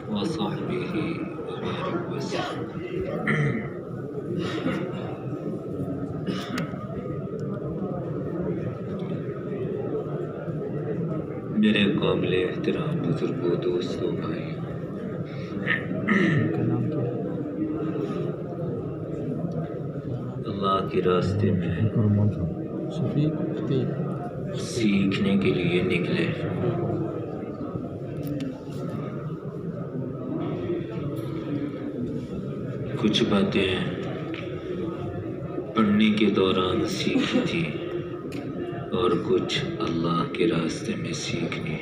وصحبه وبارك وسلم. میرے قابل احترام بزرگوں، دوستوں، بھائی، اللہ کے راستے میں سیکھنے کے لیے نکلے. کچھ باتیں پڑھنے کے دوران سیکھی تھی اور کچھ اللہ کے راستے میں سیکھنی،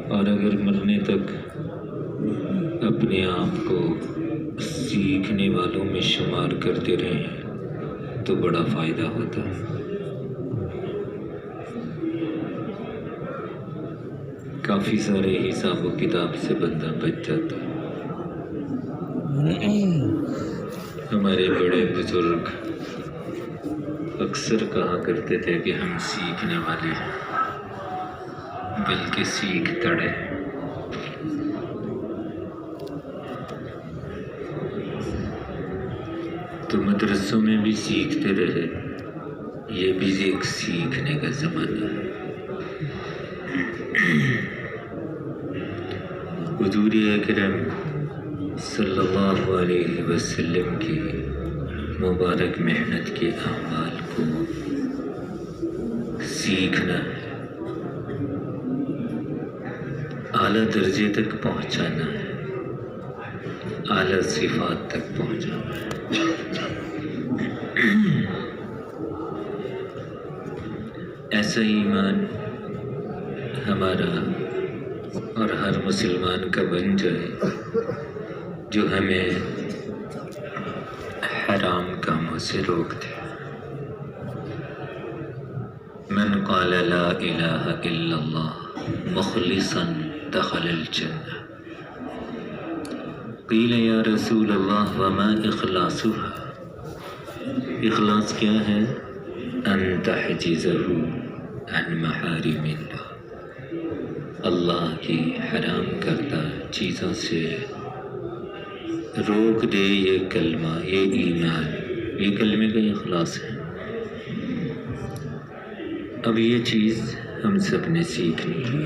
اور اگر مرنے تک اپنے آپ کو سیکھنے والوں میں شمار کرتے رہے تو بڑا فائدہ ہوتا ہے. کافی سارے حساب و کتاب سے بندہ بچ جاتا ہے. ہمارے بڑے بزرگ اکثر کہا کرتے تھے کہ ہم سیکھنے والے ہیں بلکہ سیکھ تڑے. تو مدرسوں میں بھی سیکھتے رہے، یہ بھی ایک سیکھنے کا زمانہ ہے. حضور اکرم صلی اللہ علیہ وسلم کی مبارک محنت کے اعمال کو سیکھنا ہے، اعلیٰ درجے تک پہنچانا ہے، اعلیٰ صفات تک پہنچانا ہے. ایسا ایمان ہمارا اور ہر مسلمان کا بن جائے جو ہمیں حرام کاموں سے روک دے. من قال لا الہ الا اللہ مخلصا دخل الجنہ. قیل یا رسول اللہ وما اخلاصها؟ اخلاص کیا ہے؟ ان تحجزہ عن محارم اللہ، اللہ کی حرام کردہ چیزوں سے روک دے. یہ کلمہ، یہ ایمان، یہ کلمے کا اخلاص ہے. اب یہ چیز ہم سب نے سیکھنی ہے،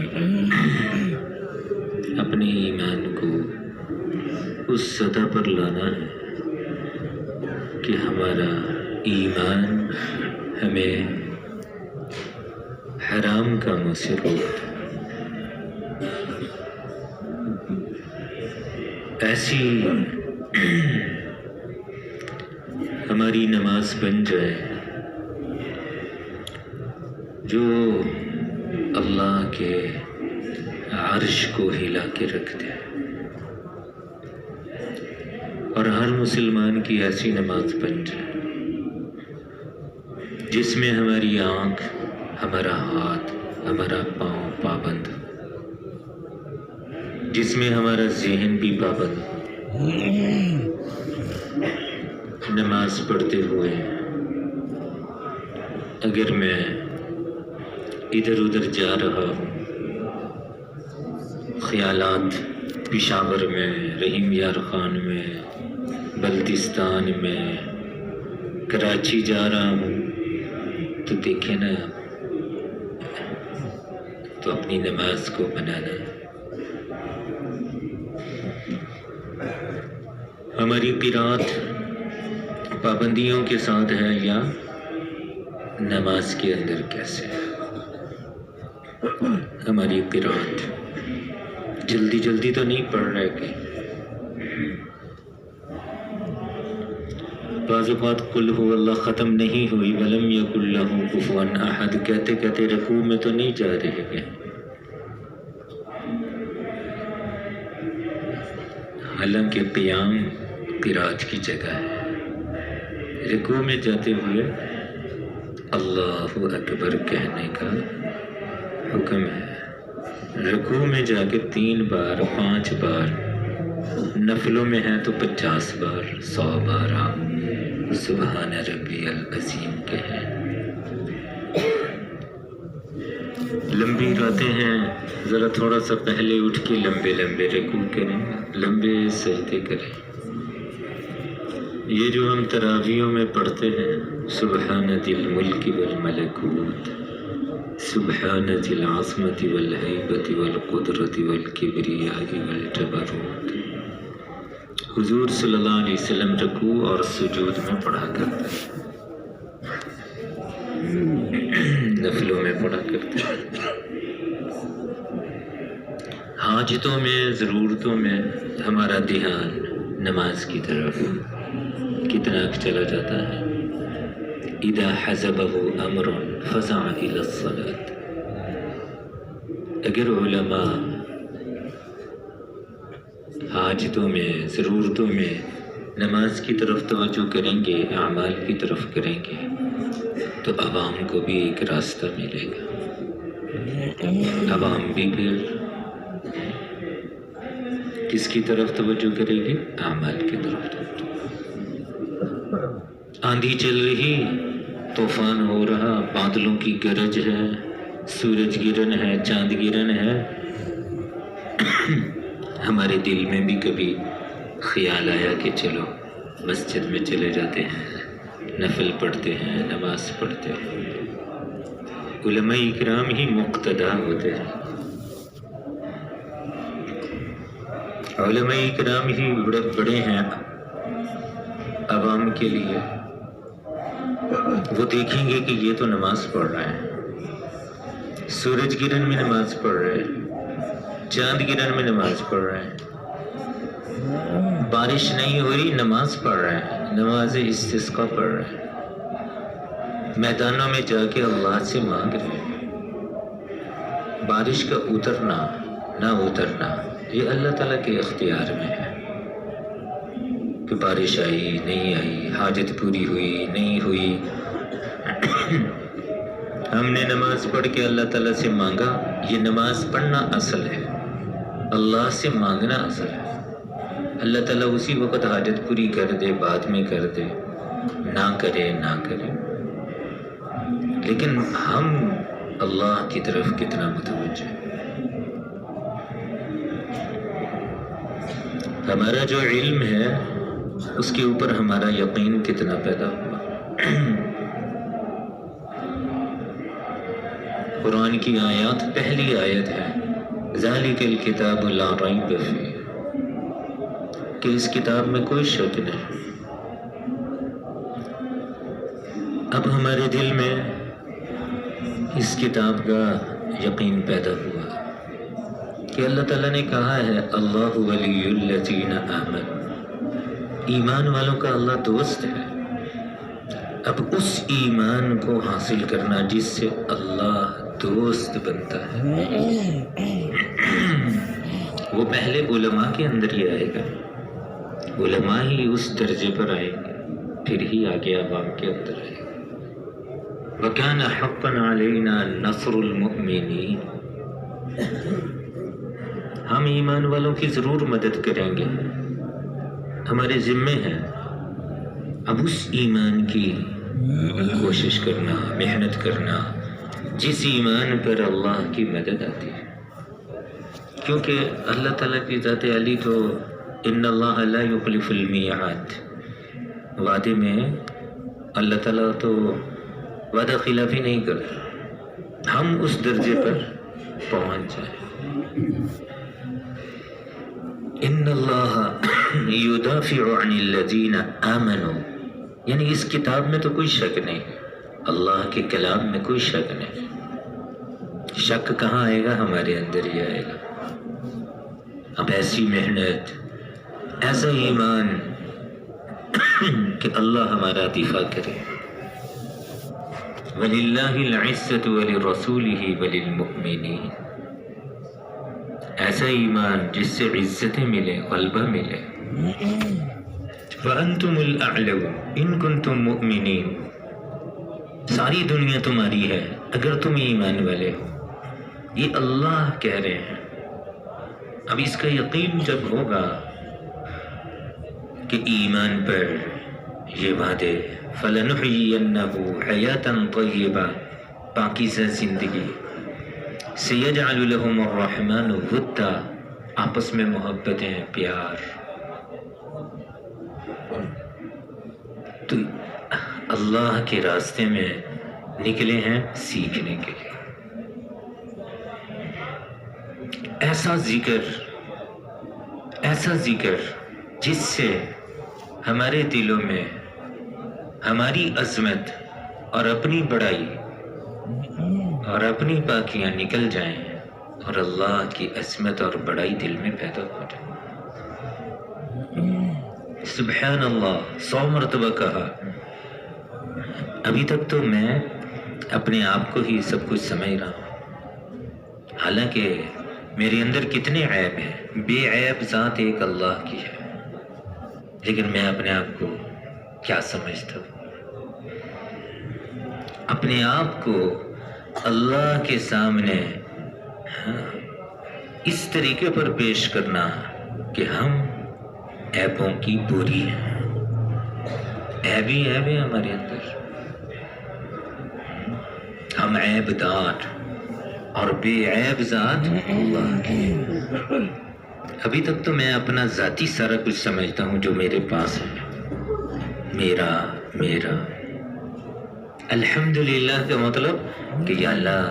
اپنے ایمان کو اس سطح پر لانا ہے کہ ہمارا ایمان ہمیں حرام کاموں سے روک دے. ایسی ہماری نماز بن جائے جو اللہ کے عرش کو ہلا کے رکھ دے، اور ہر مسلمان کی ایسی نماز بن جائے جس میں ہماری آنکھ، ہمارا ہاتھ، ہمارا پاؤں پابند، جس میں ہمارا ذہن بھی پابند. نماز پڑھتے ہوئے اگر میں ادھر ادھر جا رہا ہوں، خیالات پشاور میں، رحیم یار خان میں، بلتستان میں، کراچی جا رہا ہوں، تو دیکھیں نا، تو اپنی نماز کو بنانا. ہماری قرات پابندیوں کے ساتھ ہے یا نماز کے اندر کیسے ہے؟ ہماری قرات جلدی جلدی تو نہیں پڑھ رہے کہ بعض اوقات قل هو اللہ ختم نہیں ہوئی ولم یکن لہ کفوا احد کہتے کہتے رکوع میں تو نہیں جا رہے کہ حالانکہ قیام قرات کی جگہ ہے. رکوع میں جاتے ہوئے اللہ اکبر کہنے کا حکم ہے. رکوع میں جا کے 3 بار 5 بار، نفلوں میں ہے تو 50 بار 100 بار آپ سبحان ربی العظیم کہیں. لمبی راتیں ہیں، ذرا تھوڑا سا پہلے اٹھ کے لمبے لمبے رکوع کریں، لمبے سجدے کریں۔ یہ جو ہم تراویحوں میں پڑھتے ہیں، سبحان ذی الملک والملکوت، سبحان ذی العظمۃ والہیبۃ والقدرۃ والکبریاء والجبروت، حضور صلی اللہ علیہ وسلم رکوع اور سجود میں پڑھا کرتے ہیں، نفلوں میں پڑھا کرتے ہیں۔ حاجتوں میں، ضرورتوں میں ہمارا دھیان نماز کی طرف کتنا چلا جاتا ہے۔ اذا حزبه امر فزع الى الصلاۃ۔ اگر علماء حاجتوں میں، ضرورتوں میں نماز کی طرف توجہ کریں گے، اعمال کی طرف کریں گے، تو عوام کو بھی ایک راستہ ملے گا۔ عوام بھی پھر کس کی طرف توجہ کرے گی؟ اعمال کی طرف توجہ۔ آندھی چل رہی، طوفان ہو رہا، بادلوں کی گرج ہے، سورج گرہن ہے، چاند گرہن ہے، ہمارے دل میں بھی کبھی خیال آیا کہ چلو مسجد میں چلے جاتے ہیں، نفل پڑھتے ہیں، نماز پڑھتے ہیں۔ علماء اکرام ہی مقتدا ہوتے ہیں، علماء اکرام ہی بڑے ہیں عوام کے لیے۔ وہ دیکھیں گے کہ یہ تو نماز پڑھ رہے ہیں، سورج گرہن میں نماز پڑھ رہے ہیں، چاند گرہن میں نماز پڑھ رہے ہیں، بارش نہیں ہو رہی نماز پڑھ رہے ہیں، نماز استسقاء پڑھ رہے ہیں، میدانوں میں جا کے اللہ سے مانگ رہے ہیں۔ بارش کا اترنا نہ اترنا یہ اللہ تعالیٰ کے اختیار میں ہے، کہ بارش آئی نہیں آئی، حاجت پوری ہوئی نہیں ہوئی۔ ہم نے نماز پڑھ کے اللہ تعالیٰ سے مانگا، یہ نماز پڑھنا اصل ہے، اللہ سے مانگنا اصل ہے۔ اللہ تعالیٰ اسی وقت حاجت پوری کر دے، بعد میں کر دے، نہ کرے نہ کرے، لیکن ہم اللہ کی طرف کتنا متوجہ ہیں۔ ہمارا جو علم ہے اس کے اوپر ہمارا یقین کتنا پیدا ہوا۔ قرآن کی آیات، پہلی آیت ہے ذالک الکتاب لا ریب فیہ، کہ اس کتاب میں کوئی شک نہیں۔ اب ہمارے دل میں اس کتاب کا یقین پیدا ہوا کہ اللہ تعالیٰ نے کہا ہے اللہ ولی الذین آمنوا، ایمان والوں کا اللہ دوست ہے۔ اب اس ایمان کو حاصل کرنا جس سے اللہ دوست بنتا ہے، وہ پہلے علماء کے اندر ہی آئے گا، علماء ہی اس درجے پر آئیں گے، پھر ہی آگے عوام کے اندر آئے گا۔ وَكَانَ حَقًّا عَلَيْنَا نَصْرُ الْمُؤْمِنِينَ، ہم ایمان والوں کی ضرور مدد کریں گے، ہمارے ذمے ہیں۔ اب اس ایمان کی کوشش کرنا، محنت کرنا جس ایمان پر اللہ کی مدد آتی ہے، کیونکہ اللہ تعالیٰ کی ذات علی تو ان اللہ لا یخلف المیعاد، وعدے میں اللہ تعالیٰ تو وعدہ خلافی نہیں کرتا۔ ہم اس درجے پر پہنچ جائیں۔ ان اللہ یدافع عن الذین آمنوا، یعنی اس کتاب میں تو کوئی شک نہیں، اللہ کے کلام میں کوئی شک نہیں۔ شک کہاں آئے گا؟ ہمارے اندر ہی آئے گا۔ اب ایسی محنت، ایسا ایمان کہ اللہ ہمارا دفاع کرے۔ وَلِلَّهِ الْعِزَّةُ وَلِرَسُولِهِ وَلِلْمُؤْمِنِينَ، ایسا ایمان جس سے عزتیں ملے، غلبہ ملے۔ وَأَنْتُمُ الْأَعْلَوْنَ إِن كُنْتُم مُؤْمِنِينَ، ساری دنیا تمہاری ہے اگر تم ایمان والے ہو، یہ اللہ کہہ رہے ہیں۔ اب اس کا یقین جب ہوگا کہ ایمان پر یہ وعدے، فَلَنُحْيِيَنَّهُ حَيَاةً طَيِّبَةً، پاکیزہ زندگی، سَيَجْعَلُ لَهُمُ الرَّحْمَنُ وُدًّا، آپس میں محبتیں، پیار. تو اللہ کے راستے میں نکلے ہیں سیکھنے کے لیے. ایسا ذکر جس سے ہمارے دلوں میں ہماری عظمت اور اپنی بڑائی اور اپنی پاکیاں نکل جائیں اور اللہ کی عظمت اور بڑائی دل میں پیدا ہو جائے. سبحان اللہ 100 مرتبہ کہا. ابھی تک تو میں اپنے آپ کو ہی سب کچھ سمجھ رہا ہوں، حالانکہ میرے اندر کتنے عیب ہیں. بے عیب ذات ایک اللہ کی ہے، لیکن میں اپنے آپ کو کیا سمجھتا ہوں. اپنے آپ کو اللہ کے سامنے اس طریقے پر پیش کرنا کہ ہم عیبوں کی پوری ہیں. عیب ہی عیب ہے ہمارے اندر، ہم عیب دار اور بے عیب ذات اللہ کی. ابھی تک تو میں اپنا ذاتی سارا کچھ سمجھتا ہوں جو میرے پاس ہے، میرا. الحمدللہ کا مطلب کہ یا اللہ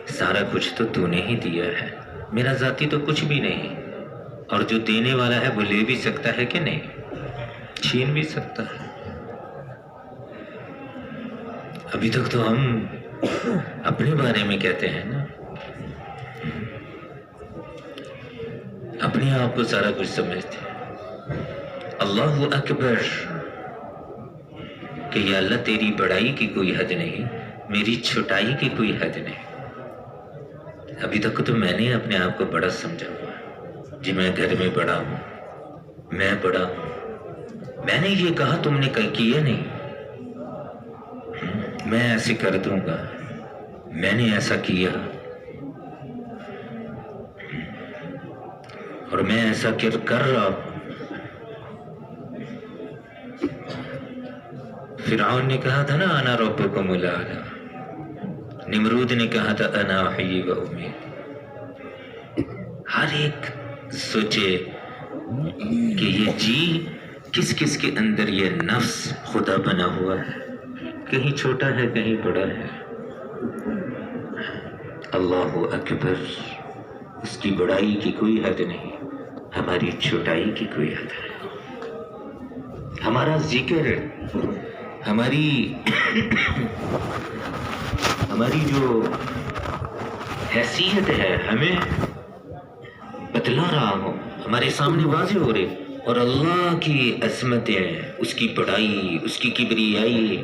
سارا کچھ تو نے ہی دیا ہے، میرا ذاتی تو کچھ بھی نہیں، اور جو دینے والا ہے وہ لے بھی سکتا ہے کہ نہیں، چھین بھی سکتا ہے. ابھی تک تو ہم اپنے بارے میں کہتے ہیں نا، اپنے آپ کو سارا کچھ سمجھتے ہیں. اللہ اکبر کہ یا اللہ تیری بڑائی کی کوئی حد نہیں، میری چھوٹائی کی کوئی حد نہیں. ابھی تک تو میں نے اپنے آپ کو بڑا سمجھا ہوا جی، میں گھر میں بڑا ہوں، میں بڑا ہوں. میں نے یہ کہا تم نے کیا نہیں، میں ایسے کر دوں گا، میں نے ایسا کیا اور میں ایسا کر رہا ہوں. فرعون نے کہا تھا نا انا ربکم الاعلی، نمرود نے کہا تھا انا احیی و امیت. ہر ایک سوچے کہ یہ جی کس کس کے اندر یہ نفس خدا بنا ہوا ہے، کہیں چھوٹا ہے کہیں بڑا ہے. اللہ اکبر، اس کی بڑائی کی کوئی حد نہیں، ہماری چھوٹائی کی کوئی حد ہے. ہمارا ذکر، ہماری جو حیثیت ہے ہمیں بتلا رہا ہو، ہمارے سامنے واضح ہو رہی، اور اللہ کی عظمتیں، اس کی بڑائی، اس کی کبریائی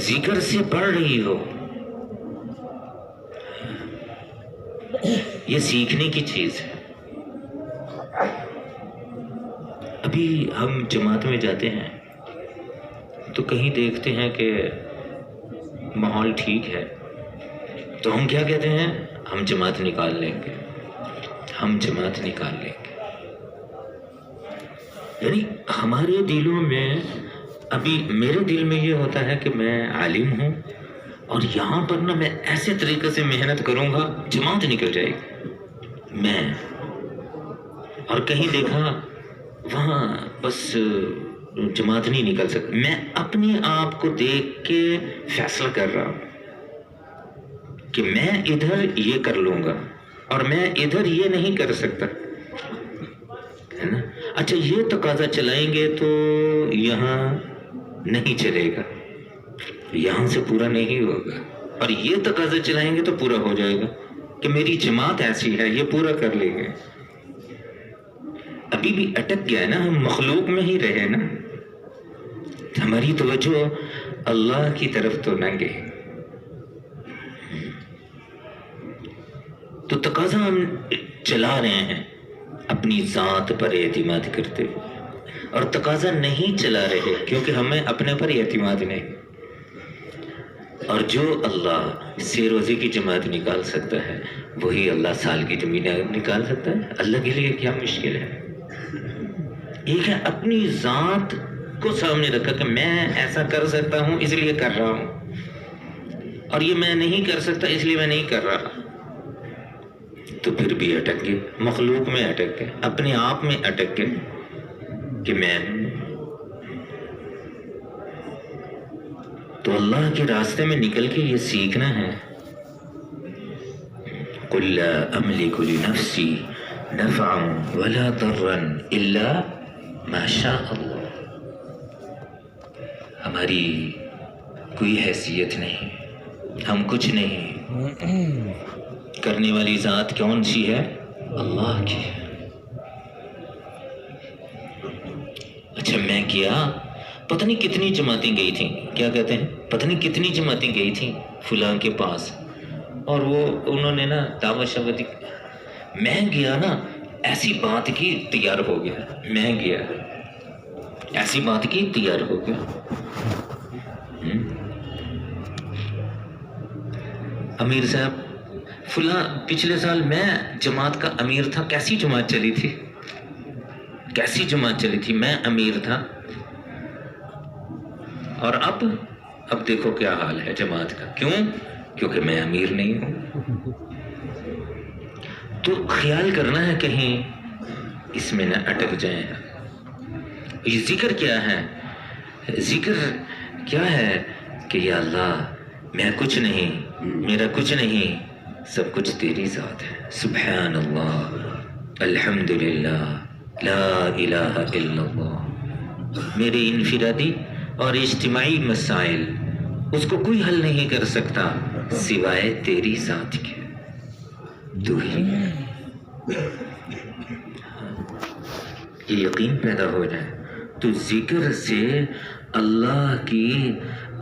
ذکر سے بڑھ رہی ہو. یہ سیکھنے کی چیز ہے. ابھی ہم جماعت میں جاتے ہیں تو کہیں دیکھتے ہیں کہ ماحول ٹھیک ہے تو ہم کیا کہتے ہیں، ہم جماعت نکال لیں گے، ہم جماعت نکال لیں گے. یعنی ہمارے دلوں میں، ابھی میرے دل میں یہ ہوتا ہے کہ میں عالم ہوں اور یہاں پر نا میں ایسے طریقے سے محنت کروں گا جماعت نکل جائے گی میں، اور کہیں دیکھا وہاں بس جماعت نہیں نکل سکتی. میں اپنے آپ کو دیکھ کے فیصلہ کر رہا ہوں کہ میں ادھر یہ کر لوں گا اور میں ادھر یہ نہیں کر سکتا، ہے نا. اچھا یہ تقاضا چلائیں گے تو یہاں نہیں چلے گا، یہاں سے پورا نہیں ہوگا، اور یہ تقاضا چلائیں گے تو پورا ہو جائے گا کہ میری جماعت ایسی ہے یہ پورا کر لیں گے. ابھی بھی اٹک گیا ہے نا، ہم مخلوق میں ہی رہے نا، ہماری توجہ اللہ کی طرف تو نہ گئی. تو تقاضا ہم چلا رہے ہیں اپنی ذات پر اعتماد کرتے ہوئے، اور تقاضا نہیں چلا رہے کیونکہ ہمیں اپنے پر اعتماد نہیں. اور جو اللہ سے روزے کی جماعت نکال سکتا ہے وہی اللہ سال کی زمین نکال سکتا ہے. اللہ کے لیے کیا مشکل ہے. ایک ہے اپنی ذات کو سامنے رکھا کہ میں ایسا کر سکتا ہوں اس لیے کر رہا ہوں، اور یہ میں نہیں کر سکتا اس لیے میں نہیں کر رہا، تو پھر بھی اٹک گئے، مخلوق میں اٹک گئے، اپنے آپ میں اٹک گئے کہ میں تو اللہ کے راستے میں نکل کے یہ سیکھنا ہے. قُلْ لَا أَمْلِكُ لِنَفْسِي نَفْعًا وَلَا ضَرًّا إِلَّا مَا شَاءَ اللَّهُ. ہماری کوئی حیثیت نہیں، ہم کچھ نہیں، کرنے والی ذات کون سی ہے؟ اللہ کی. اچھا میں کیا پتہ نہیں کتنی جماعتیں گئی تھیں، کیا کہتے ہیں، پتہ نہیں کتنی جماعتیں گئی تھیں فلاں کے پاس، اور وہ انہوں نے نا دعوت شوت، میں گیا نا ایسی بات کی تیار ہو گیا، میں گیا ایسی بات کی تیار ہو گیا. امیر صاحب فلاں پچھلے سال میں جماعت کا امیر تھا، کیسی جماعت چلی تھی، کیسی جماعت چلی تھی، میں امیر تھا، اور اب دیکھو کیا حال ہے جماعت کا. کیوں؟ کیونکہ میں امیر نہیں ہوں. تو خیال کرنا ہے کہیں اس میں نہ اٹک جائیں. یہ ذکر کیا ہے؟ ذکر کیا ہے کہ یا اللہ میں کچھ نہیں، میرا کچھ نہیں، سب کچھ تیری ذات ہے. سبحان اللہ، الحمدللہ، لا الہ الا اللہ. میرے انفرادی اور اجتماعی مسائل اس کو کوئی حل نہیں کر سکتا سوائے تیری ذات کے. تو ہی یہ یقین پیدا ہو جائے تو ذکر سے اللہ کی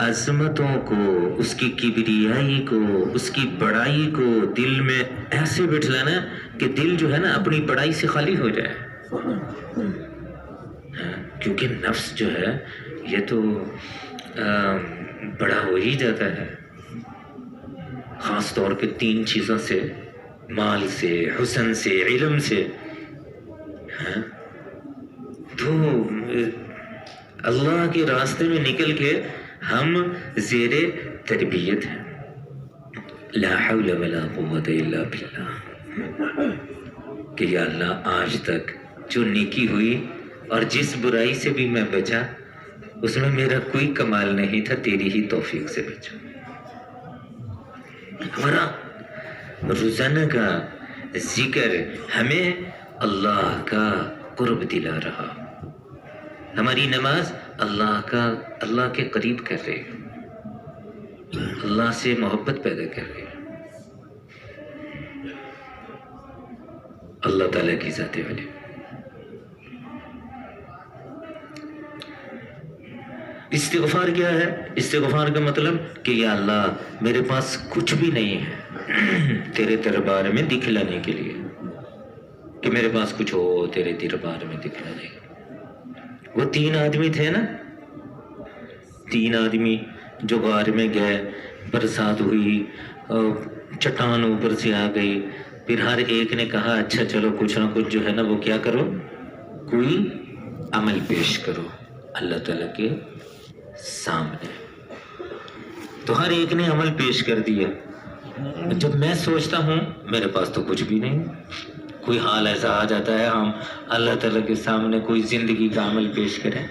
عظمتوں کو، اس کی کبریائی کو، اس کی بڑائی کو دل میں ایسے بٹھلانا کہ دل جو ہے نا اپنی بڑائی سے خالی ہو جائے. کیونکہ نفس جو ہے یہ تو بڑا ہو ہی جاتا ہے، خاص طور پہ 3 چیزوں سے، مال سے، حسن سے، علم سے. تو اللہ کے راستے میں نکل کے ہم زیر تربیت ہیں. لا حول ولا قوت الا باللہ. کہ یا اللہ آج تک جو نیکی ہوئی اور جس برائی سے بھی میں بچا اس میں میرا کوئی کمال نہیں تھا، تیری ہی توفیق سے بچا. ہمارا روزانہ کا ذکر ہمیں اللہ کا قرب دلا رہا، ہماری نماز اللہ کے قریب کر رہی، اللہ سے محبت پیدا کر رہی. اللہ تعالیٰ کی ذات والی. استغفار کیا ہے؟ استغفار کا مطلب کہ یا اللہ میرے پاس کچھ بھی نہیں ہے تیرے دربار میں دکھلانے کے لیے، کہ میرے پاس کچھ ہو تیرے دربار میں دکھلانے. وہ 3 آدمی تھے نا، 3 آدمی جو غار میں گئے، برسات ہوئی، چٹان اوپر سے آ گئی، پھر ہر ایک نے کہا اچھا چلو کچھ نہ کچھ جو ہے نا وہ کیا کرو، کوئی عمل پیش کرو اللہ تعالیٰ کے سامنے. تو ہر ایک نے عمل پیش کر دیا. جب میں سوچتا ہوں میرے پاس تو کچھ بھی نہیں، کوئی حال ایسا آ جاتا ہے ہم اللہ تعالیٰ کے سامنے کوئی زندگی کا عمل پیش کریں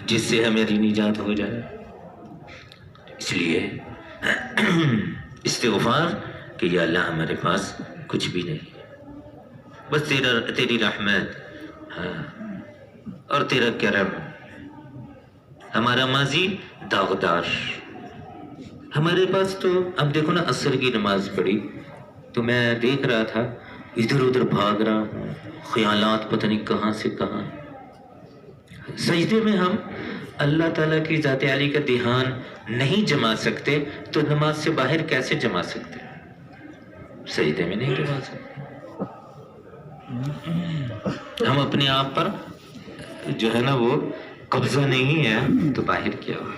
جس سے ہماری نجات ہو جائے. اس لیے استغفار کہ یا اللہ ہمارے پاس کچھ بھی نہیں، بس تیری رحمت اور تیرا کرم. ہمارا ماضی داغدار، ہمارے پاس تو اب دیکھو نا عصر کی نماز پڑھی تو میں دیکھ رہا تھا ادھر ادھر بھاگ رہا ہوں، خیالات پتہ نہیں کہاں سے کہاں. سجدے میں ہم اللہ تعالیٰ کی ذات عالی کا دھیان نہیں جما سکتے تو نماز سے باہر کیسے جما سکتے؟ سجدے میں نہیں جما سکتے. ہم اپنے آپ پر جو ہے نا وہ قبضہ نہیں ہے تو باہر کیا ہو.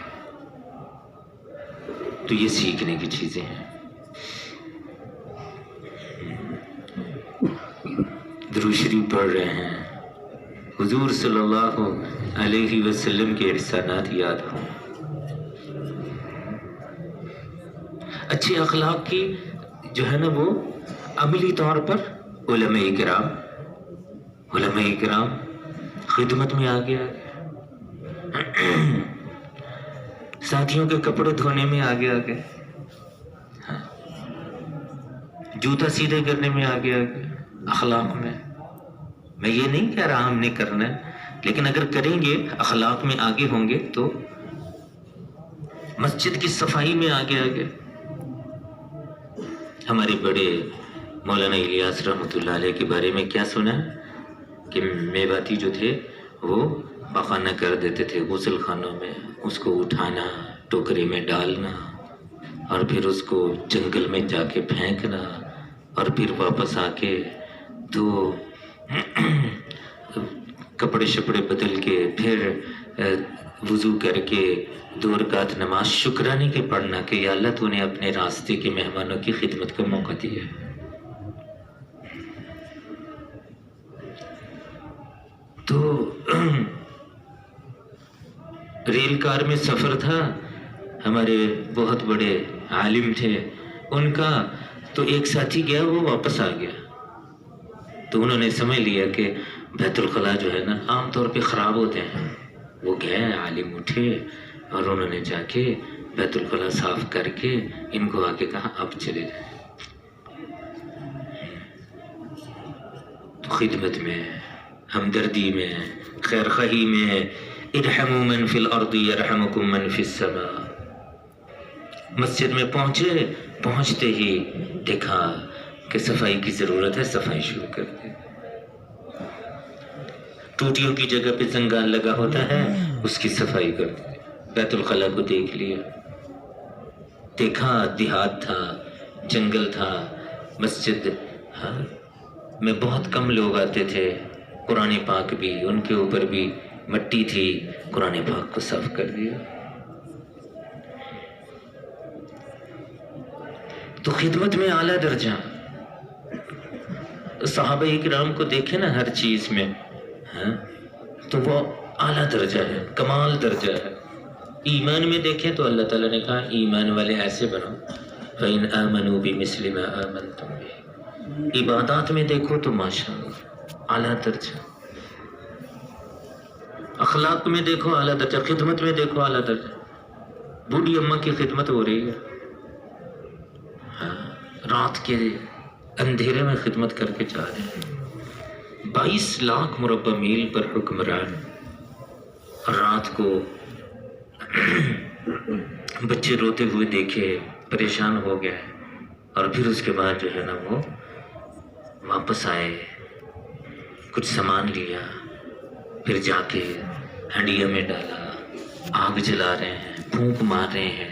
تو یہ سیکھنے کی چیزیں ہیں. درود شریف پڑھ رہے ہیں، حضور صلی اللہ علیہ وسلم کے احسانات یاد ہوں. اچھے اخلاق کی جو ہے نا وہ عملی طور پر علماء کرام خدمت میں آگے ساتھیوں کے کپڑے دھونے میں آگے جوتا سیدھے کرنے میں آگے اخلاق میں یہ نہیں کہہ رہا ہم نے کرنا ہے، لیکن اگر کریں گے اخلاق میں آگے ہوں گے تو مسجد کی صفائی میں آگے ہمارے بڑے مولانا الیاس رحمۃ اللہ علیہ کے بارے میں کیا سنا کہ میواتی جو تھے وہ پخانہ کر دیتے تھے غسل خانوں میں، اس کو اٹھانا ٹوکری میں ڈالنا اور پھر اس کو جنگل میں جا کے پھینکنا اور پھر واپس آ کے تو کپڑے شپڑے بدل کے پھر وضو کر کے 2 رکعت نماز شکرانے کے پڑھنا کہ یا اللہ تو نے اپنے راستے کے مہمانوں کی خدمت کا موقع دیا ہے۔ تو ریل کار میں سفر تھا، ہمارے بہت بڑے عالم تھے ان کا، تو ایک ساتھی گیا وہ واپس آ گیا، تو انہوں نے سمجھ لیا کہ بیت الخلاء جو ہے نا عام طور پہ خراب ہوتے ہیں، وہ گئے عالم اٹھے اور انہوں نے جا کے بیت الخلاء صاف کر کے ان کو آ کے کہا اب چلے جائیں۔ تو خدمت میں، ہمدردی میں، خیر خواہی میں، ارحموا من فی الارض یرحمکم من فی السماء۔ مسجد میں پہنچتے ہی دیکھا کہ صفائی کی ضرورت ہے، صفائی شروع کر دی۔ ٹوٹیوں کی جگہ پہ زنگال لگا ہوتا ہے، اس کی صفائی کر دی۔ بیت الخلاء کو دیکھ لیا، دیکھا دیہات تھا، جنگل تھا، مسجد میں بہت کم لوگ آتے تھے، قرآن پاک بھی ان کے اوپر بھی مٹی تھی، قرآن پاک کو صاف کر دیا۔ تو خدمت میں اعلیٰ درجہ، صحابہ کرام کو دیکھیں نا ہر چیز میں، تو وہ اعلیٰ درجہ ہے، کمال درجہ ہے۔ ایمان میں دیکھیں تو اللہ تعالیٰ نے کہا ایمان والے ایسے بنو فَإِنْ آمَنُوا بِمِثْلِ مَا آمَنْتُمْ بِهِ۔ عبادات میں دیکھو تو ماشاءاللہ اعلیٰ درجہ، اخلاق میں دیکھو اعلیٰ درجہ، خدمت میں دیکھو اعلیٰ درجہ۔ بوڑھی اماں کی خدمت ہو رہی ہے، رات کے اندھیرے میں خدمت کر کے جا رہے ہیں، 22 لاکھ مربع میل پر حکمران، رات کو بچے روتے ہوئے دیکھے، پریشان ہو گئے، اور پھر اس کے بعد جو ہے نا وہ واپس آئے، کچھ سامان لیا، پھر جا کے ہنڈیا میں ڈالا، آگ جلا رہے ہیں، پھونک مار رہے ہیں،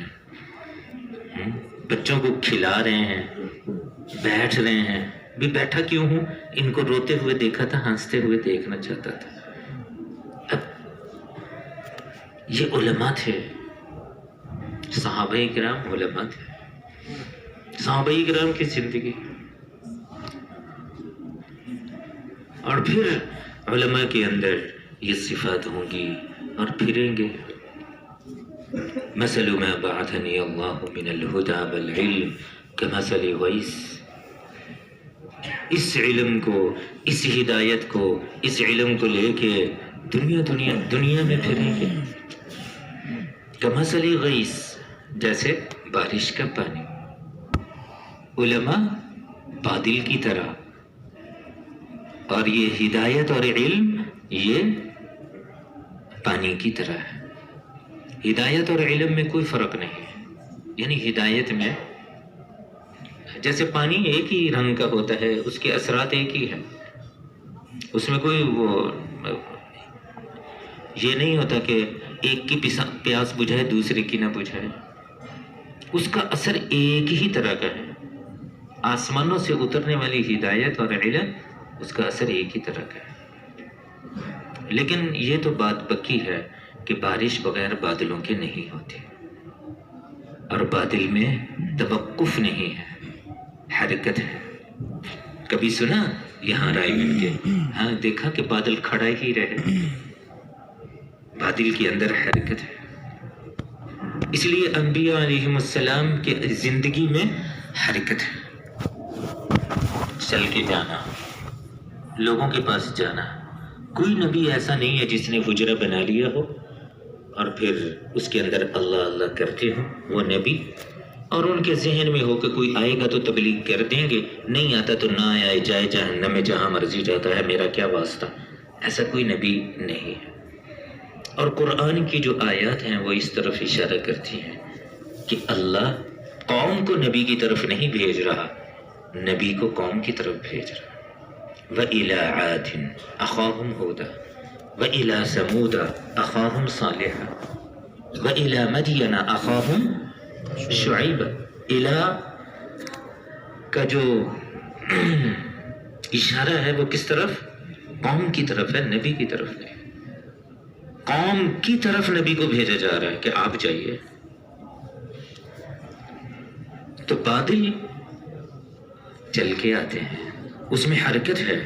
بچوں کو کھلا رہے ہیں، بیٹھ رہے ہیں۔ بھی بیٹھا کیوں ہوں؟ ان کو روتے ہوئے دیکھا تھا، ہنستے ہوئے دیکھنا چاہتا تھا۔ اب یہ علماء تھے، صحابہ کرام علماء تھے، صحابہ کرام کی زندگی، اور پھر علماء کے اندر یہ صفات ہوں گی اور پھریں گے۔ مثل ما بعثني الله من الهدى والعلم كمثل غيث۔ اس علم کو، اس ہدایت کو، اس علم کو لے کے دنیا میں پھریں گے۔ کمثل غیث، جیسے بارش کا پانی، علماء بادل کی طرح، اور یہ ہدایت اور علم یہ پانی کی طرح ہے۔ ہدایت اور علم میں کوئی فرق نہیں ہے، یعنی ہدایت میں جیسے پانی ایک ہی رنگ کا ہوتا ہے، اس کے اثرات ایک ہی ہیں، اس میں کوئی وہ یہ نہیں ہوتا کہ ایک کی پیاس بجھائے دوسرے کی نہ بجھائے، اس کا اثر ایک ہی طرح کا ہے۔ آسمانوں سے اترنے والی ہدایت اور علم، اس کا اثر ایک ہی طرح کا ہے۔ لیکن یہ تو بات پکی ہے کہ بارش بغیر بادلوں کے نہیں ہوتی، اور بادل میں توقف نہیں ہے، حرکت ہے۔ کبھی سنا یہاں رائے مل کے؟ ہاں، دیکھا کہ بادل کھڑا ہی رہے، بادل کے اندر حرکت ہے۔ اس لیے انبیاء علیہ السلام کے زندگی میں حرکت ہے، چل کے جانا، لوگوں کے پاس جانا۔ کوئی نبی ایسا نہیں ہے جس نے حجرہ بنا لیا ہو اور پھر اس کے اندر اللہ اللہ کرتے ہوں وہ نبی، اور ان کے ذہن میں ہو کہ کوئی آئے گا تو تبلیغ کر دیں گے، نہیں آتا تو نہ آئے، جائے جہنم میں جہاں مرضی جاتا ہے، میرا کیا واسطہ۔ ایسا کوئی نبی نہیں ہے۔ اور قرآن کی جو آیات ہیں وہ اس طرف اشارہ کرتی ہیں کہ اللہ قوم کو نبی کی طرف نہیں بھیج رہا، نبی کو قوم کی طرف بھیج رہا۔ وَإِلَىٰ عَادٍ أَخَاهُمْ هُودًا وَإِلَىٰ ثَمُودَ أَخَاهُمْ صَالِحًا وَإِلَىٰ مَدْيَنَ أَخَاهُمْ شُعَيْبًا۔ الہ کا جو اشارہ ہے وہ کس طرف؟ قوم کی طرف ہے، نبی کی طرف نہیں۔ قوم کی طرف نبی کو بھیجا جا رہا ہے کہ آپ جائیے۔ تو بادل چل کے آتے ہیں، اس میں حرکت ہے،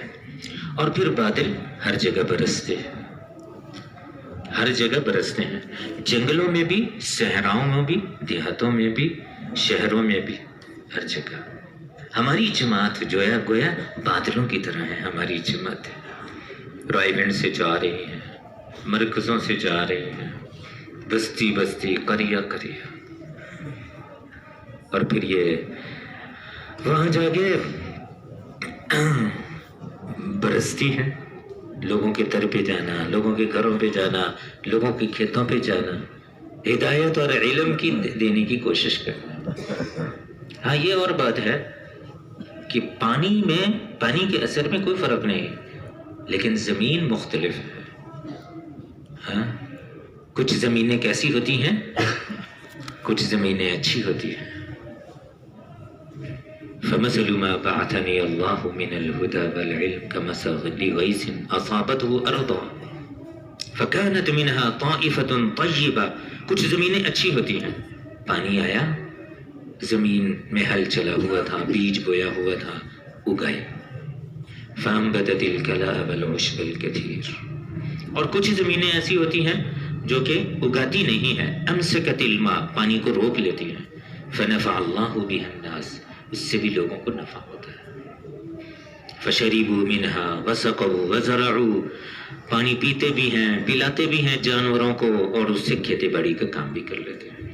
اور پھر بادل ہر جگہ برستے ہیں، ہر جگہ برستے ہیں، جنگلوں میں بھی، صحراؤں میں بھی، دیہاتوں میں بھی، شہروں میں بھی، ہر جگہ۔ ہماری جماعت جو ہے گویا بادلوں کی طرح ہے۔ ہماری جماعت رائے گنج سے جا رہی ہے، مرکزوں سے جا رہی ہے، بستی بستی، قریہ قریہ، اور پھر یہ وہاں جا کے برستی ہے، لوگوں کے در پہ جانا، لوگوں کے گھروں پہ جانا، لوگوں کے کھیتوں پہ جانا، ہدایت اور علم کی دینے کی کوشش کرنا۔ ہاں یہ اور بات ہے کہ پانی کے اثر میں کوئی فرق نہیں، لیکن زمین مختلف ہے۔ ہاں کچھ زمینیں کیسی ہوتی ہیں؟ کچھ زمینیں اچھی ہوتی ہیں۔ فَمَثَلُ مَا بَعَثَنِيَ اللَّهُ مِنَ الْهُدَى وَالْعِلْمِ كَمَثَلِ غَيْثٍ أَصَابَتْهُ أَرْضٌ فَكَانَتْ مِنْهَا طَائِفَةٌ طَيِّبَةٌ۔ کچھ زمینیں اچھی ہوتی ہیں، پانی آیا، زمین میں ہل چلا ہوا تھا، بیج بویا ہوا تھا، اگائے۔ فَأَنبَتَتِ الْكَلَأَ وَالْعُشْبَ الْكَثِيرَ۔ اور کچھ زمینیں ایسی ہوتی ہیں جو کہ اگاتی نہیں ہیں، أَمْسَكَتِ الْمَاءَ، پانی کو روک لیتی ہیں۔ فَنَفَعَ اللَّهُ بِهَا النَّاسَ، اس سے بھی لوگوں کو نفع ہوتا ہے۔ فَشَرِبُوا مِنْهَا وَسَقَوْا وَزَرَعُوا، پانی پیتے بھی ہیں، پلاتے بھی ہیں جانوروں کو، اور اس سے کھیتی باڑی کا کام بھی کر لیتے ہیں۔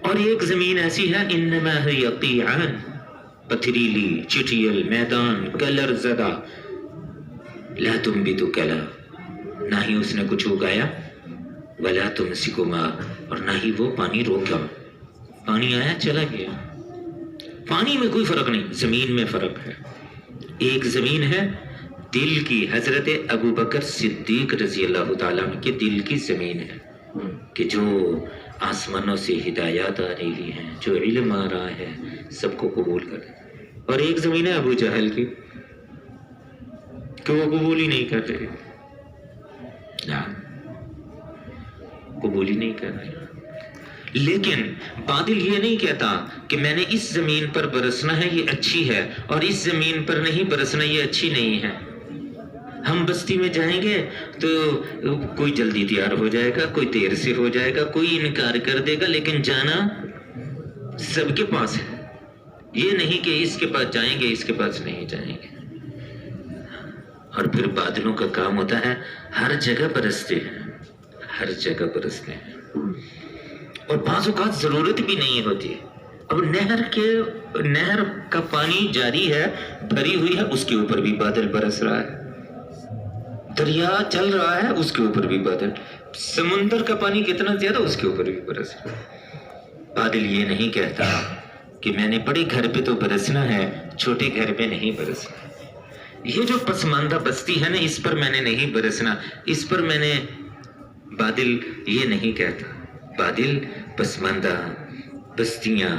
اور ایک زمین ایسی ہے انما ہی قیعان، پتھریلی، چٹیل میدان، کلر زدہ، لا تنبت کلا، نہ ہی اس نے کچھ اگایا، ولا تمسک ماء، اور نہ ہی وہ پانی روکا، پانی آیا چلا گیا۔ پانی میں کوئی فرق نہیں، زمین میں فرق ہے۔ ایک زمین ہے دل کی، حضرت ابو بکر صدیق رضی اللہ تعالیٰ عنہ کے دل کی زمین ہے کہ جو آسمانوں سے ہدایات آ رہی ہیں، جو علم آ رہا ہے، سب کو قبول کرے۔ اور ایک زمین ہے ابو جہل کی کہ وہ قبول ہی نہیں کر رہے، قبول ہی نہیں کر رہے۔ لیکن بادل یہ نہیں کہتا کہ میں نے اس زمین پر برسنا ہے یہ اچھی ہے، اور اس زمین پر نہیں برسنا یہ اچھی نہیں ہے۔ ہم بستی میں جائیں گے تو کوئی جلدی تیار ہو جائے گا، کوئی دیر سے ہو جائے گا، کوئی انکار کر دے گا، لیکن جانا سب کے پاس ہے۔ یہ نہیں کہ اس کے پاس جائیں گے، اس کے پاس نہیں جائیں گے۔ اور پھر بادلوں کا کام ہوتا ہے ہر جگہ برستے ہیں، ہر جگہ برستے ہیں، اور بعض اوقات ضرورت بھی نہیں ہوتی۔ اب نہر کا پانی جاری ہے، بھری ہوئی ہے، اس کے اوپر بھی بادل برس رہا ہے۔ دریا چل رہا ہے، اس کے اوپر بھی بادل، سمندر کا پانی کتنا زیادہ، اس کے اوپر بھی برس رہا ہے۔ بادل یہ نہیں کہتا کہ میں نے بڑے گھر پہ تو برسنا ہے، چھوٹے گھر پہ نہیں برسنا۔ یہ جو پسماندہ بستی ہے نا، اس پر میں نے نہیں برسنا، اس پر میں نے، بادل یہ نہیں کہتا۔ بادل پسماندہ بستیاں،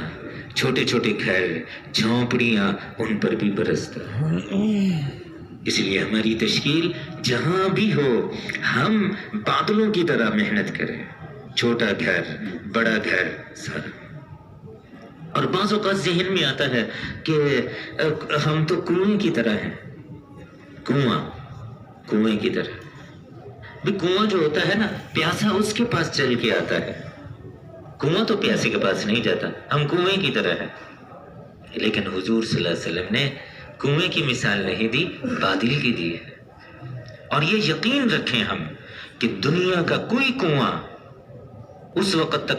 چھوٹے چھوٹے گھر، جھونپڑیاں، ان پر بھی برستا ہے۔ اس لیے ہماری تشکیل جہاں بھی ہو، ہم بادلوں کی طرح محنت کریں، چھوٹا گھر، بڑا گھر، سارا۔ اور بعض اوقات ذہن میں آتا ہے کہ ہم تو کنویں کی طرح ہیں، کنویں کی طرح، بھی کنواں جو ہوتا ہے نا، پیاسا اس کے پاس چل کے آتا ہے، کنواں تو پیاسے کے پاس نہیں جاتا، ہم کنویں کی طرح ہے۔ لیکن حضور صلی اللہ علیہ وسلم نے کنویں کی مثال نہیں دی، بادل کی دی ہے۔ اور یہ یقین رکھیں ہم کہ دنیا کا کوئی کنواں اس وقت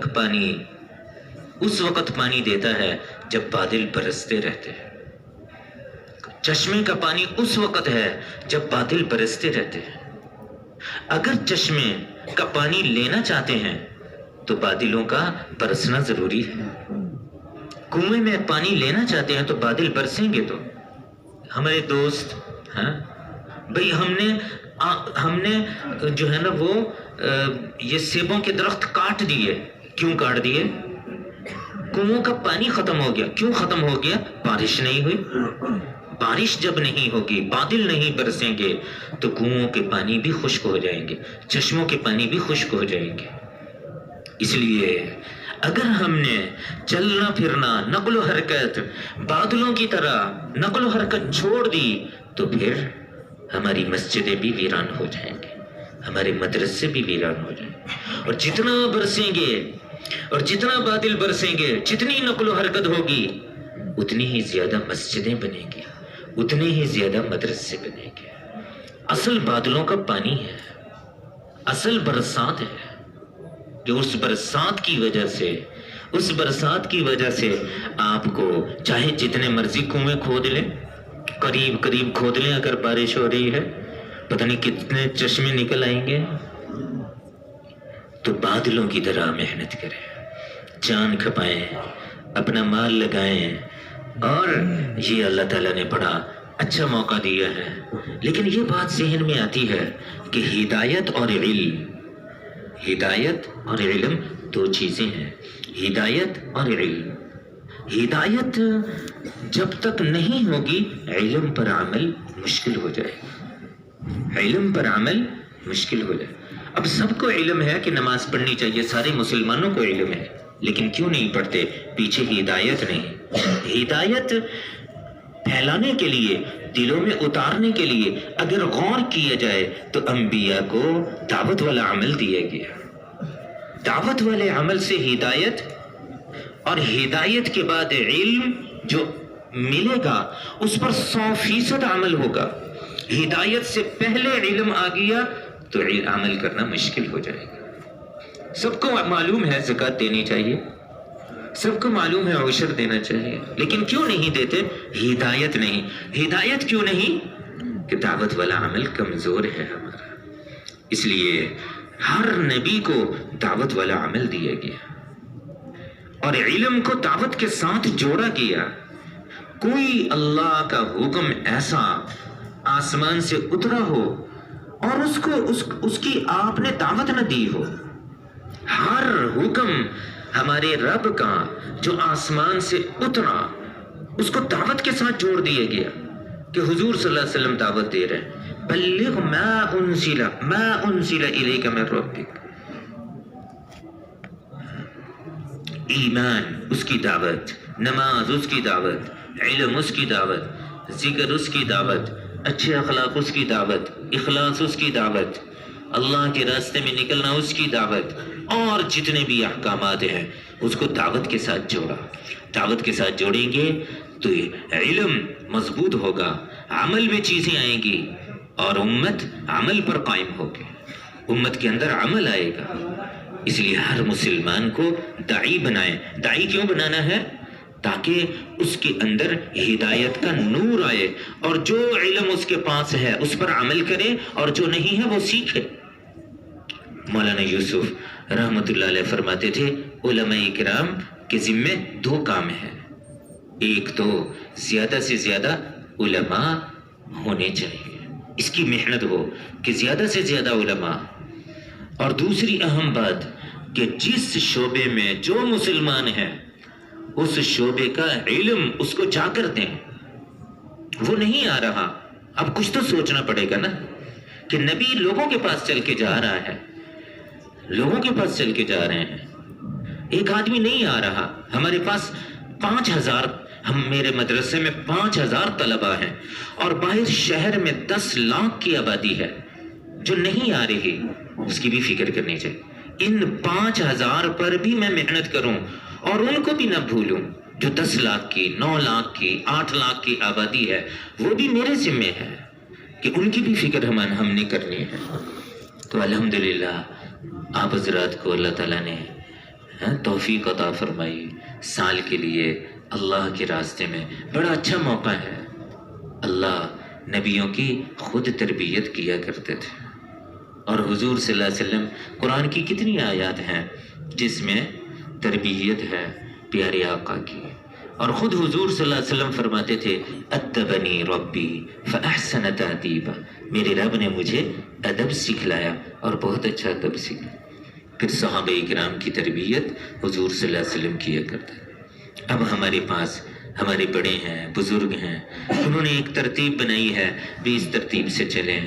پانی دیتا ہے جب بادل برستے رہتے ہیں۔ چشمے کا پانی اس وقت ہے جب بادل برستے رہتے ہیں۔ اگر چشمے کا پانی لینا چاہتے ہیں تو بادلوں کا برسنا ضروری ہے۔ کنویں میں پانی لینا چاہتے ہیں تو بادل برسیں گے۔ تو ہمارے دوست بھئی ہم نے جو ہے نا وہ یہ سیبوں کے درخت کاٹ دیے۔ کیوں کاٹ دیے؟ کنووں کا پانی ختم ہو گیا۔ کیوں ختم ہو گیا؟ بارش نہیں ہوئی۔ بارش جب نہیں ہوگی، بادل نہیں برسیں گے تو کنووں کے پانی بھی خشک ہو جائیں گے، چشموں کے پانی بھی خشک ہو جائیں گے۔ اس لیے اگر ہم نے چلنا پھرنا، نقل و حرکت بادلوں کی طرح نقل و حرکت چھوڑ دی تو پھر ہماری مسجدیں بھی ویران ہو جائیں گے، ہمارے مدرسے بھی ویران ہو جائیں گے۔ اور جتنا برسیں گے اور جتنا بادل برسیں گے، جتنی نقل و حرکت ہوگی، اتنی ہی زیادہ مسجدیں بنیں گی، اتنے ہی زیادہ مدرسے بنیں گے۔ اصل بادلوں کا پانی ہے، اصل برسات ہے، جو اس برسات کی وجہ سے آپ کو چاہے جتنے مرضی کنویں کھود لیں، قریب کھود لیں، اگر بارش ہو رہی ہے پتہ نہیں کتنے چشمے نکل آئیں گے۔ تو بادلوں کی طرح محنت کریں، جان کھپائیں، اپنا مال لگائیں، اور یہ اللہ تعالیٰ نے بڑا اچھا موقع دیا ہے۔ لیکن یہ بات ذہن میں آتی ہے کہ ہدایت اور علم دو چیزیں ہیں۔ ہدایت اور علم، ہدایت جب تک نہیں ہوگی علم پر عمل مشکل ہو جائے گا، علم پر عمل مشکل ہو جائے۔ اب سب کو علم ہے کہ نماز پڑھنی چاہیے، سارے مسلمانوں کو علم ہے، لیکن کیوں نہیں پڑھتے؟ پیچھے ہدایت نہیں۔ ہدایت پھیلانے کے لیے، دلوں میں اتارنے کے لیے اگر غور کیا جائے تو انبیاء کو دعوت والا عمل دیا گیا۔ دعوت والے عمل سے ہدایت، اور ہدایت کے بعد علم جو ملے گا اس پر 100% عمل ہوگا۔ ہدایت سے پہلے علم آ گیا تو عمل کرنا مشکل ہو جائے گا۔ سب کو معلوم ہے زکوٰۃ دینی چاہیے، سب کو معلوم ہے عشر دینا چاہیے، لیکن کیوں نہیں دیتے؟ ہدایت نہیں۔ ہدایت کیوں نہیں؟ کہ دعوت والا عمل کمزور ہے ہمارا۔ اس لیے ہر نبی کو دعوت والا عمل دیا گیا اور علم کو دعوت کے ساتھ جوڑا گیا۔ کوئی اللہ کا حکم ایسا آسمان سے اترا ہو اور اس کی آپ نے دعوت نہ دی ہو۔ ہر حکم ہمارے رب کا جو آسمان سے اترا، اس کو دعوت کے ساتھ جوڑ دیا گیا کہ حضور صلی اللہ علیہ وسلم دعوت دے رہے ہیں، بلغ ما انزل الیک من ربک۔ ایمان اس کی دعوت، نماز اس کی دعوت، علم اس کی دعوت، ذکر اس کی دعوت، اچھے اخلاق اس کی دعوت، اخلاص اس کی دعوت، اللہ کے راستے میں نکلنا اس کی دعوت، اور جتنے بھی احکامات ہیں اس کو دعوت کے ساتھ جوڑا۔ دعوت کے ساتھ جوڑیں گے تو علم مضبوط ہوگا، عمل میں چیزیں آئیں گی اور امت عمل پر قائم ہوگی، امت کے اندر عمل آئے گا۔ اس لیے ہر مسلمان کو داعی بنائیں۔ داعی کیوں بنانا ہے؟ تاکہ اس کے اندر ہدایت کا نور آئے اور جو علم اس کے پاس ہے اس پر عمل کرے اور جو نہیں ہے وہ سیکھے۔ مولانا یوسف رحمت اللہ علیہ فرماتے تھے علماء کرام کے ذمے دو کام ہیں، ایک تو زیادہ سے زیادہ علماء ہونے چاہیے، اس کی محنت ہو کہ زیادہ سے زیادہ علماء، اور دوسری اہم بات کہ جس شعبے میں جو مسلمان ہے اس شعبے کا علم اس کو جا کر دیں۔ وہ نہیں آ رہا، اب کچھ تو سوچنا پڑے گا نا کہ نبی لوگوں کے پاس چل کے جا رہا ہے، لوگوں کے پاس چل کے جا رہے ہیں، ایک آدمی نہیں آ رہا۔ ہمارے پاس 5000، میرے مدرسے میں 5000 طلبہ ہیں اور باہر شہر میں 10 لاکھ کی آبادی ہے، جو نہیں آ رہی اس کی بھی فکر کرنی چاہیے۔ ان 5000 پر بھی میں محنت کروں اور ان کو بھی نہ بھولوں جو 10 لاکھ کی، 9 لاکھ کی، 8 لاکھ کی آبادی ہے، وہ بھی میرے ذمہ ہے کہ ان کی بھی فکر ہم نے کرنی ہے۔ تو الحمدللہ آپ حضرات کو اللہ تعالیٰ نے توفیق عطا فرمائی۔ سال کے لیے اللہ کے راستے میں بڑا اچھا موقع ہے۔ اللہ نبیوں کی خود تربیت کیا کرتے تھے، اور حضور صلی اللہ علیہ وسلم قرآن کی کتنی آیات ہیں جس میں تربیت ہے پیارے آقا کی، اور خود حضور صلی اللہ علیہ وسلم فرماتے تھے ادبنی ربی فاحسن تادیبا، میرے رب نے مجھے ادب سکھلایا اور بہت اچھا ادب سکھلایا۔ پھر صحابہ کرام کی تربیت حضور صلی اللہ علیہ وسلم کیا کرتے۔ اب ہمارے پاس ہمارے بڑے ہیں، بزرگ ہیں، انہوں نے ایک ترتیب بنائی ہے، بھی اس ترتیب سے چلیں،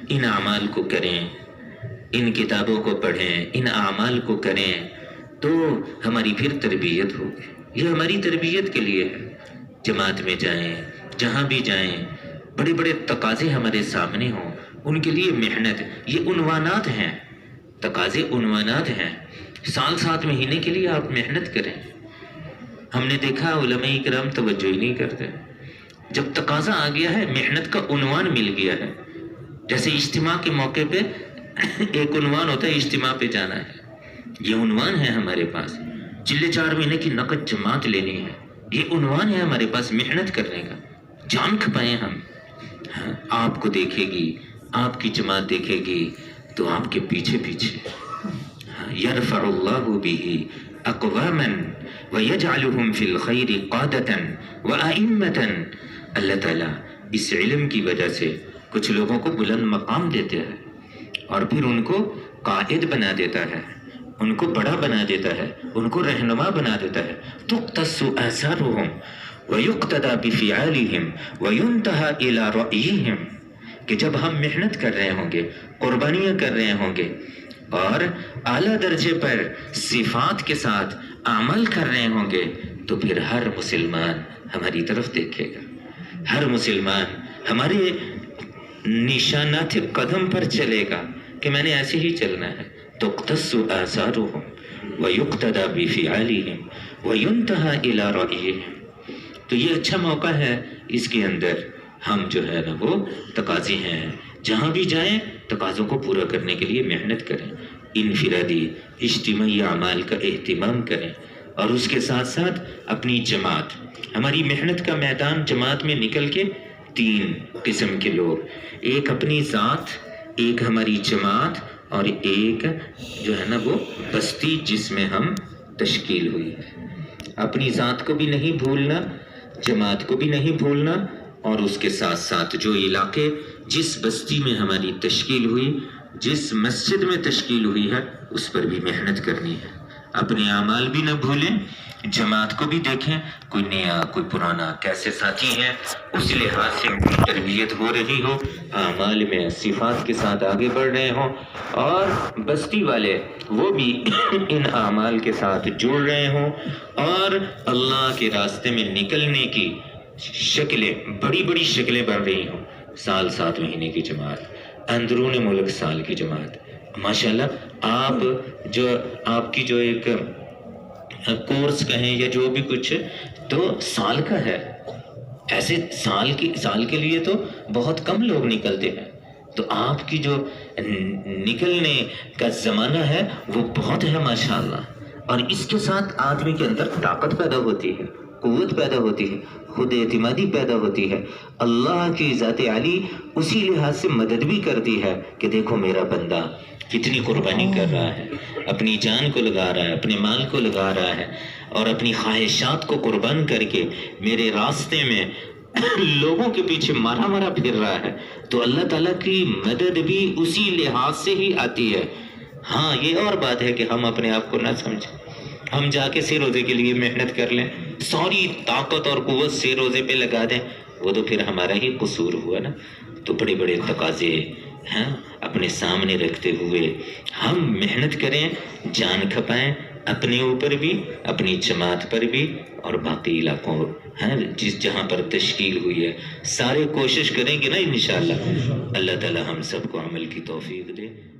ان اعمال کو کریں، ان کتابوں کو پڑھیں، ان اعمال کو کریں، تو ہماری پھر تربیت ہوگی۔ یہ ہماری تربیت کے لیے ہے۔ جماعت میں جائیں، جہاں بھی جائیں، بڑے بڑے تقاضے ہمارے سامنے ہوں، ان کے لیے محنت، یہ عنوانات ہیں، تقاضے عنوانات ہیں۔ سال 7 مہینے کے لیے آپ محنت کریں۔ ہم نے دیکھا علماء کرام توجہ ہی نہیں کرتے۔ جب تقاضا آ گیا ہے، محنت کا عنوان مل گیا ہے، جیسے اجتماع کے موقع پہ ایک عنوان ہوتا ہے اجتماع پہ جانا ہے، یہ عنوان ہے ہمارے پاس۔ چلے 4 مہینے کی نقد جماعت لینی ہے، یہ عنوان ہے ہمارے پاس محنت کرنے کا۔ جان کھپائیں ہم، آپ کو دیکھے گی، آپ کی جماعت دیکھے گی تو آپ کے پیچھے پیچھے یرفع اللہ بہ اقواما ویجعلہم فی الخیر قادتا وائمتا۔ اللہ تعالیٰ اس علم کی وجہ سے کچھ لوگوں کو بلند مقام دیتے ہیں اور پھر ان کو قائد بنا دیتا ہے، ان کو بڑا بنا دیتا ہے، ان کو رہنما بنا دیتا ہے۔ تقتص آثارهم ویقتدى بفعالهم وینتہى الی رأیہم، کہ جب ہم محنت کر رہے ہوں گے، قربانیاں کر رہے ہوں گے اور اعلیٰ درجے پر صفات کے ساتھ عمل کر رہے ہوں گے، تو پھر ہر مسلمان ہماری طرف دیکھے گا، ہر مسلمان ہمارے نشانات قدم پر چلے گا کہ میں نے ایسے ہی چلنا ہے۔ تقتص آثارهم ویقتدى بفعالهم وینتہى الی رأیہم۔ تو یہ اچھا موقع ہے، اس کے اندر ہم جو ہے نا وہ تقاضے ہیں، جہاں بھی جائیں تقاضوں کو پورا کرنے کے لیے محنت کریں، انفرادی اجتماعی اعمال کا اہتمام کریں، اور اس کے ساتھ ساتھ اپنی جماعت، ہماری محنت کا میدان جماعت میں نکل کے 3 قسم کے لوگ، ایک اپنی ذات، ایک ہماری جماعت، اور ایک جو ہے نا وہ بستی جس میں ہم تشکیل ہوئی ہے۔ اپنی ذات کو بھی نہیں بھولنا، جماعت کو بھی نہیں بھولنا، اور اس کے ساتھ ساتھ جو علاقے، جس بستی میں ہماری تشکیل ہوئی، جس مسجد میں تشکیل ہوئی ہے، اس پر بھی محنت کرنی ہے۔ اپنے اعمال بھی نہ بھولیں، جماعت کو بھی دیکھیں، کوئی نیا کوئی پرانا کیسے ساتھی ہیں، اس لحاظ سے تربیت ہو رہی ہو، اعمال میں صفات کے ساتھ آگے بڑھ رہے ہوں، اور بستی والے وہ بھی ان اعمال کے ساتھ جڑ رہے ہوں، اور اللہ کے راستے میں نکلنے کی شکلیں، بڑی بڑی شکلیں بن رہی ہوں۔ سال 7 مہینے کی جماعت، اندرون ملک سال کی جماعت، ماشاءاللہ آپ کی جو ایک کورس کہیں یا جو بھی کچھ تو سال کا ہے، ایسے سال کے لیے تو بہت کم لوگ نکلتے ہیں، تو آپ کی جو نکلنے کا زمانہ ہے وہ بہت ہے ماشاءاللہ، اور اس کے ساتھ آدمی کے اندر طاقت پیدا ہوتی ہے، قوت پیدا ہوتی ہے، خود اعتمادی پیدا ہوتی ہے، اللہ کی ذات عالی اسی لحاظ سے مدد بھی کرتی ہے کہ دیکھو میرا بندہ کتنی قربانی کر رہا ہے، اپنی جان کو لگا رہا ہے، اپنے مال کو لگا رہا ہے، اور اپنی خواہشات کو قربان کر کے میرے راستے میں لوگوں کے پیچھے مارا پھر رہا ہے، تو اللہ تعالیٰ کی مدد بھی اسی لحاظ سے ہی آتی ہے۔ ہاں یہ اور بات ہے کہ ہم اپنے آپ کو نہ سمجھیں، ہم جا کے سے روزے کے لیے محنت کر لیں، ساری طاقت اور قوت سے روزے پہ لگا دیں، وہ تو پھر ہمارا ہی قصور ہوا نا۔ تو بڑے بڑے تقاضے اپنے سامنے رکھتے ہوئے ہم محنت کریں، جان کھپائیں، اپنے اوپر بھی، اپنی جماعت پر بھی، اور باقی علاقوں ہیں جس جہاں پر تشکیل ہوئی ہے، سارے کوشش کریں گے نا انشاءاللہ۔ اللہ تعالی ہم سب کو عمل کی توفیق دے۔